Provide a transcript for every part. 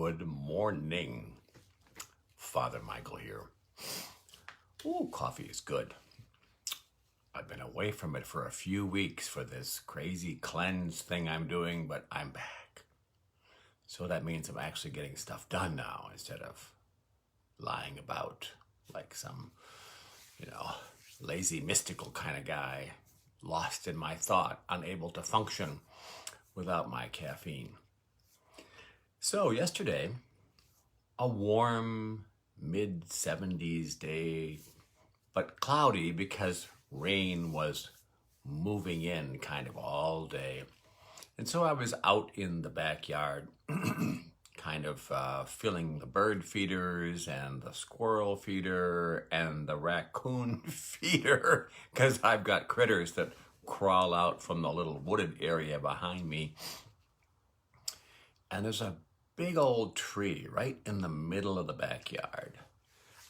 Good morning. Father Michael here. Ooh, coffee is good. I've been away from it for a few weeks for this crazy cleanse thing I'm doing, but I'm back. So that means I'm actually getting stuff done now instead of lying about like some, lazy, mystical kind of guy, lost in my thought, unable to function without my caffeine. So yesterday, a warm mid-70s day, but cloudy because rain was moving in kind of all day. And so I was out in the backyard kind of filling the bird feeders and the squirrel feeder and the raccoon feeder because I've got critters that crawl out from the little wooded area behind me. And there's a big old tree right in the middle of the backyard.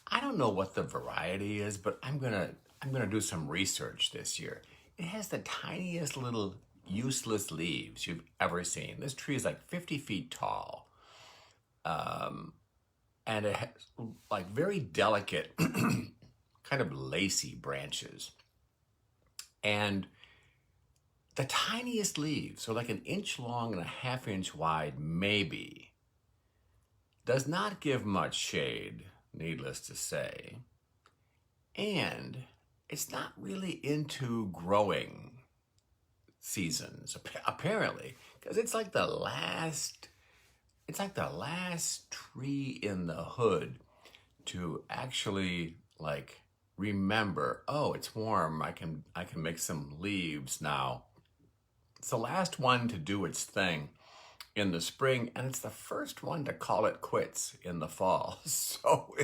I don't know what the variety is, but I'm gonna do some research this year. It has the tiniest little useless leaves you've ever seen. This tree is like 50 feet tall. And it has like very delicate, kind of lacy branches. And the tiniest leaves, so like an inch long and a half inch wide, maybe, does not give much shade, needless to say. And it's not really into growing seasons, apparently, because it's like the last tree in the hood to actually like remember, oh, it's warm, I can make some leaves now. It's the last one to do its thing in the spring, and it's the first one to call it quits in the fall. So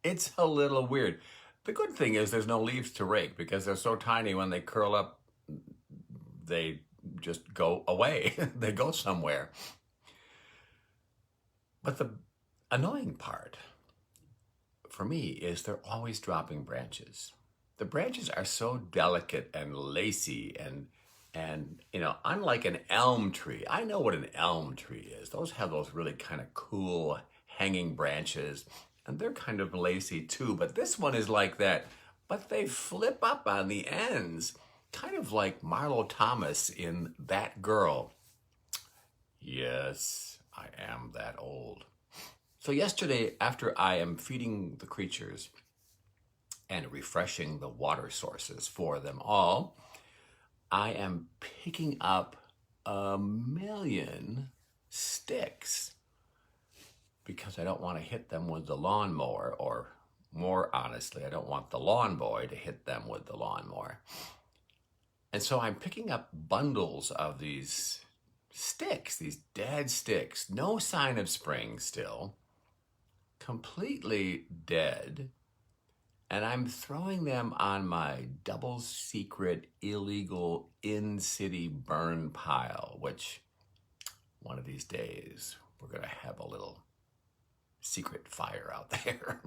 it's a little weird. The good thing is there's no leaves to rake because they're so tiny when they curl up, they just go away. They go somewhere. But the annoying part for me is they're always dropping branches. The branches are so delicate and lacy and unlike an elm tree, I know what an elm tree is. Those have those really kind of cool hanging branches, and they're kind of lacy too, but this one is like that, but they flip up on the ends, kind of like Marlo Thomas in That Girl. Yes, I am that old. So yesterday, after I am feeding the creatures and refreshing the water sources for them all, I am picking up a million sticks because I don't want to hit them with the lawnmower, or more honestly, I don't want the lawn boy to hit them with the lawnmower. And so I'm picking up bundles of these sticks, these dead sticks, no sign of spring still, completely dead. And I'm throwing them on my double secret illegal in-city burn pile, which one of these days we're going to have a little secret fire out there.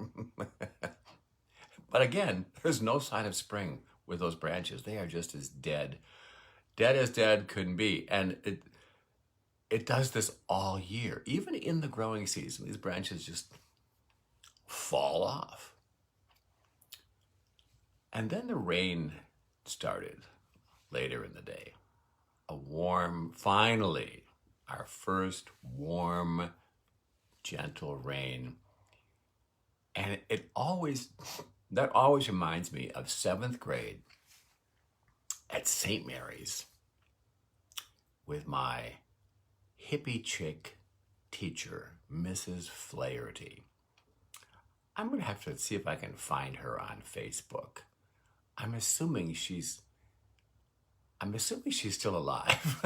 But again, there's no sign of spring with those branches. They are just as dead as dead can be. And it does this all year. Even in the growing season, these branches just fall off. And then the rain started later in the day. Finally, our first warm, gentle rain. And that always reminds me of 7th grade at St. Mary's with my hippie chick teacher, Mrs. Flaherty. I'm going to have to see if I can find her on Facebook. I'm assuming she's still alive.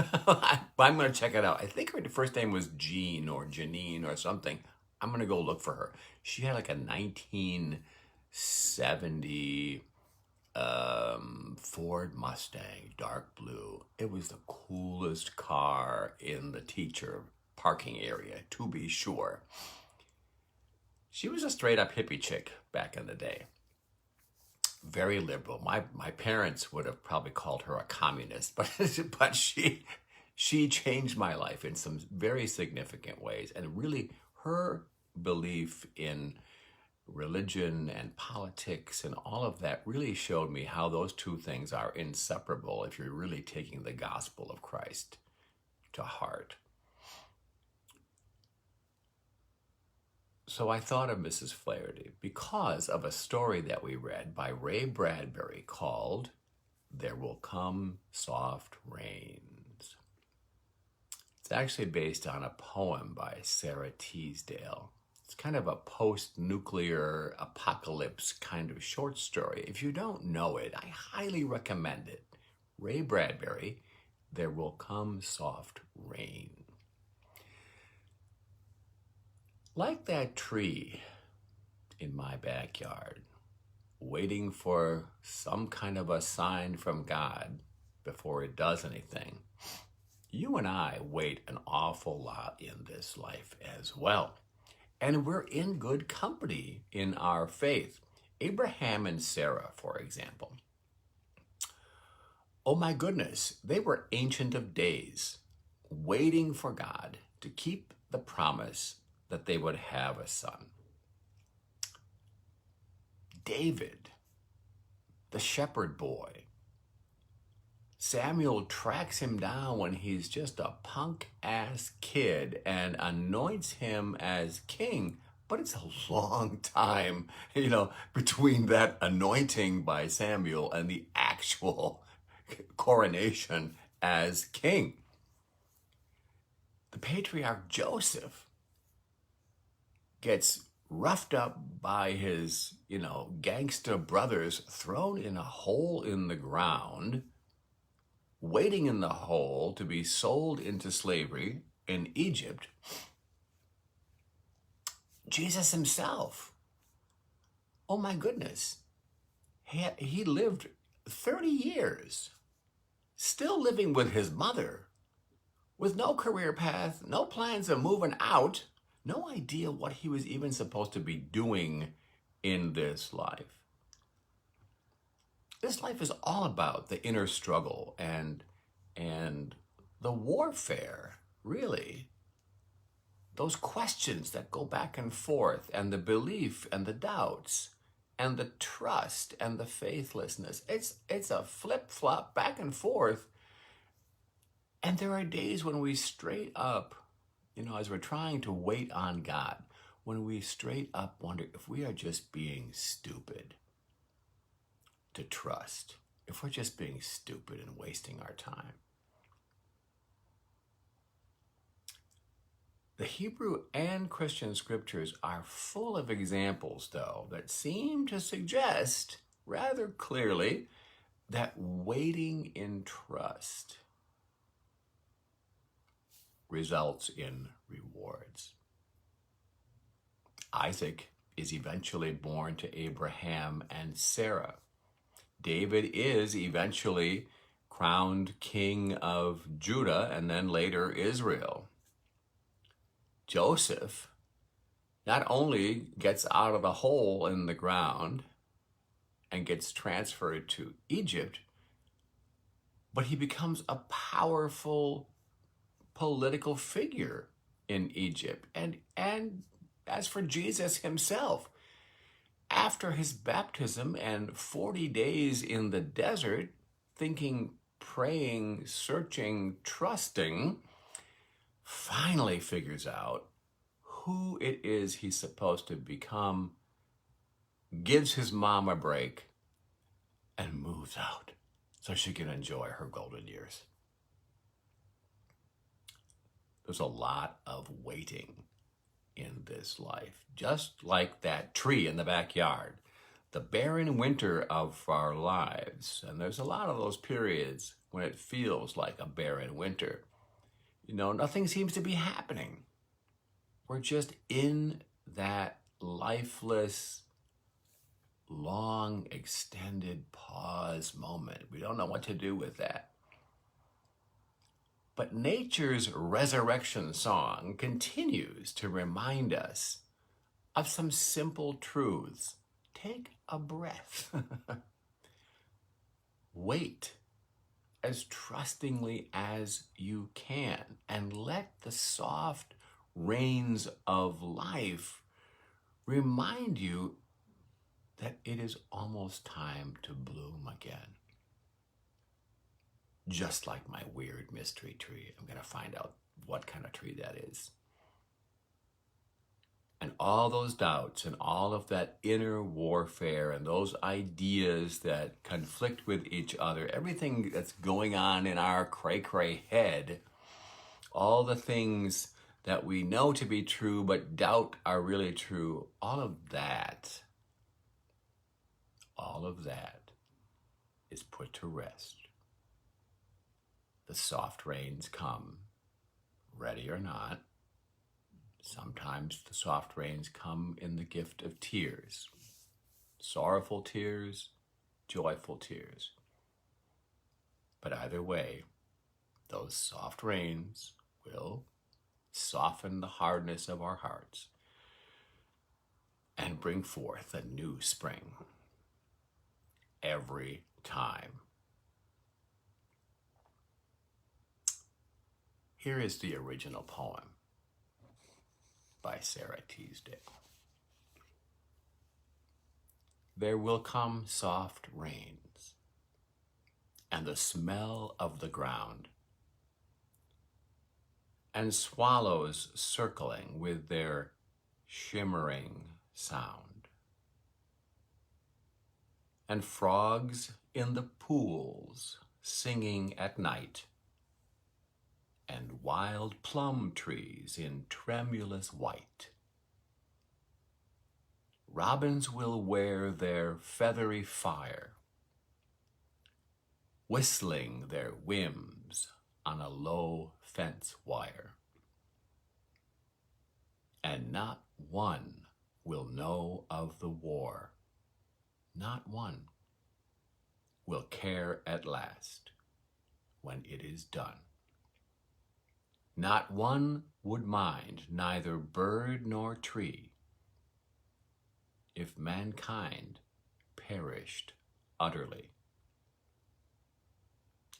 I'm going to check it out. I think her first name was Jean or Janine or something. I'm going to go look for her. She had like a 1970 Ford Mustang, dark blue. It was the coolest car in the teacher parking area, to be sure. She was a straight up hippie chick back in the day. Very liberal. My parents would have probably called her a communist, but she changed my life in some very significant ways. And really, her belief in religion and politics and all of that really showed me how those two things are inseparable if you're really taking the gospel of Christ to heart. So I thought of Mrs. Flaherty because of a story that we read by Ray Bradbury called There Will Come Soft Rains. It's actually based on a poem by Sarah Teasdale. It's kind of a post-nuclear apocalypse kind of short story. If you don't know it, I highly recommend it. Ray Bradbury, There Will Come Soft Rain. Like that tree in my backyard, waiting for some kind of a sign from God before it does anything, you and I wait an awful lot in this life as well. And we're in good company in our faith. Abraham and Sarah, for example. Oh my goodness, they were ancient of days, waiting for God to keep the promise that they would have a son. David, the shepherd boy. Samuel tracks him down when he's just a punk-ass kid and anoints him as king. But it's a long time, between that anointing by Samuel and the actual coronation as king. The patriarch Joseph gets roughed up by his, gangster brothers, thrown in a hole in the ground, waiting in the hole to be sold into slavery in Egypt. Jesus himself, oh my goodness, he lived 30 years, still living with his mother, with no career path, no plans of moving out, no idea what he was even supposed to be doing in this life. This life is all about the inner struggle and the warfare, really. Those questions that go back and forth, and the belief and the doubts and the trust and the faithlessness. It's a flip-flop back and forth. And there are days when we straight up, as we're trying to wait on God, when we straight up wonder if we are just being stupid to trust, if we're just being stupid and wasting our time. The Hebrew and Christian scriptures are full of examples, though, that seem to suggest rather clearly that waiting in trust results in rewards. Isaac is eventually born to Abraham and Sarah. David is eventually crowned king of Judah and then later Israel. Joseph not only gets out of the hole in the ground and gets transferred to Egypt, but he becomes a powerful political figure in Egypt. And as for Jesus himself, after his baptism and 40 days in the desert, thinking, praying, searching, trusting, finally figures out who it is he's supposed to become, gives his mom a break, and moves out so she can enjoy her golden years. There's a lot of waiting in this life, just like that tree in the backyard, the barren winter of our lives. And there's a lot of those periods when it feels like a barren winter. Nothing seems to be happening. We're just in that lifeless, long, extended pause moment. We don't know what to do with that. But nature's resurrection song continues to remind us of some simple truths. Take a breath. Wait as trustingly as you can and let the soft rains of life remind you that it is almost time to bloom again. Just like my weird mystery tree. I'm going to find out what kind of tree that is. And all those doubts and all of that inner warfare and those ideas that conflict with each other, everything that's going on in our cray-cray head, all the things that we know to be true but doubt are really true, all of that is put to rest. The soft rains come, ready or not. Sometimes the soft rains come in the gift of tears, sorrowful tears, joyful tears. But either way, those soft rains will soften the hardness of our hearts and bring forth a new spring every time. Here is the original poem by Sarah Teasdale. There will come soft rains, and the smell of the ground, and swallows circling with their shimmering sound, and frogs in the pools singing at night, and wild plum trees in tremulous white. Robins will wear their feathery fire, whistling their whims on a low fence wire. And not one will know of the war. Not one will care at last when it is done. Not one would mind neither bird nor tree if mankind perished utterly.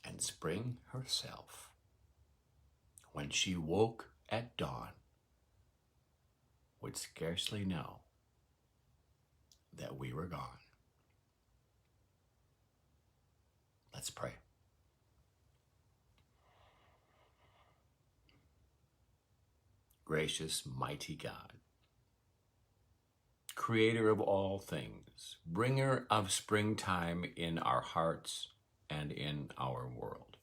And spring herself, when she woke at dawn, would scarcely know that we were gone. Let's pray. Gracious, mighty God, creator of all things, bringer of springtime in our hearts and in our world,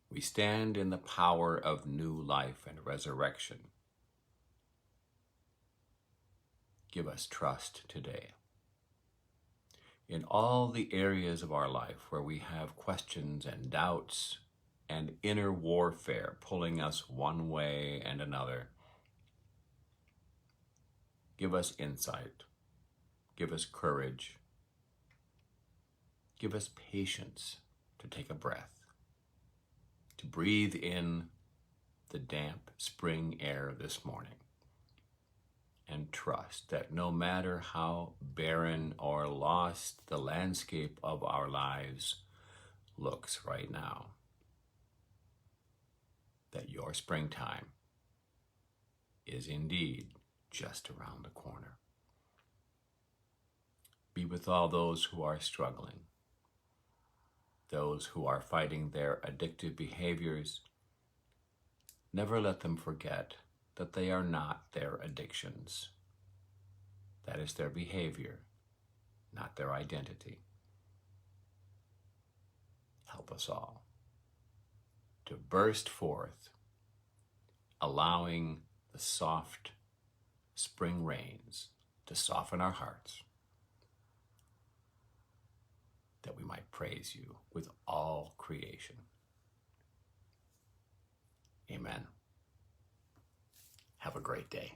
we stand in the power of new life and resurrection. Give us trust today. In all the areas of our life where we have questions and doubts and inner warfare pulling us one way and another, give us insight, give us courage, give us patience to take a breath, to breathe in the damp spring air this morning, and trust that no matter how barren or lost the landscape of our lives looks right now, that your springtime is indeed just around the corner. Be with all those who are struggling, those who are fighting their addictive behaviors. Never let them forget that they are not their addictions. That is their behavior, not their identity. Help us all to burst forth, allowing the soft spring rains to soften our hearts, that we might praise you with all creation. Amen. Have a great day.